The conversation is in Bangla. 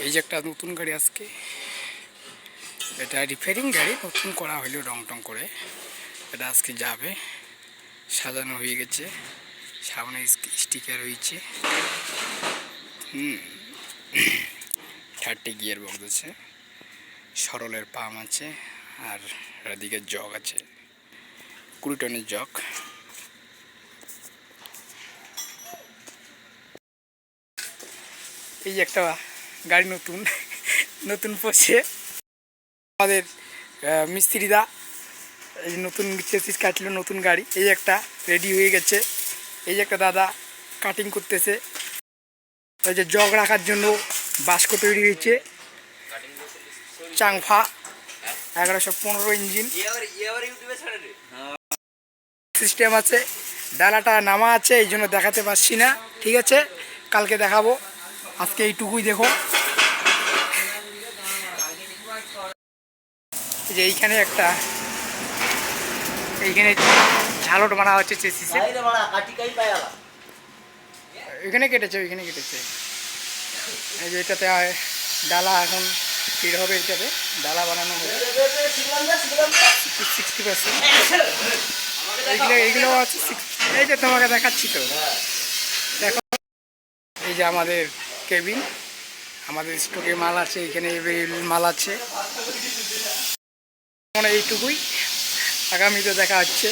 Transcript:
এই যে একটা নতুন গাড়ি আজকে, এটা রিপেয়ারিং গাড়ি, নতুন করা হইলো রং টং করে। এটা আজকে যাবে, সাজানো হয়ে গেছে, সামনে স্টিকার হয়েছে। 30 গিয়ার বক্স আছে, সরলের পাম আছে, আর এদিকে জগ আছে, 20 টনের জগ। এই যে একটা গাড়ি নতুন নতুন পড়ছে আমাদের মিস্ত্রিদা। এই নতুন চেসিস কাটলো, নতুন গাড়ি এই একটা রেডি হয়ে গেছে। এই যে একটা দাদা কাটিং করতেছে, ওই যে জগ রাখার জন্য বাস্ক তৈরি হয়েছে। চাংফা 1115 ইঞ্জিন সিস্টেম আছে, ডালাটা নামা আছে, এই জন্য দেখাতে পারছি না। ঠিক আছে, কালকে দেখাবো, আজকে এইটুকুই দেখো। যে এইখানে একটা, এইখানে ঝালট বানা হচ্ছে চেসিসে, এখানে কেটেছে, ওইখানে কেটেছে। এই যে এটাতে ডালা এখন ফির হবে, এটাতে ডালা বানানো হবে 60%। এইগুলো আছে, এই যে তোমাকে দেখাচ্ছি তো, দেখো। এই যে আমাদের কেবিন, আমাদের স্টকে মাল আছে, এখানে মাল আছে। এইটুকুই, আগামীতে দেখা হচ্ছে।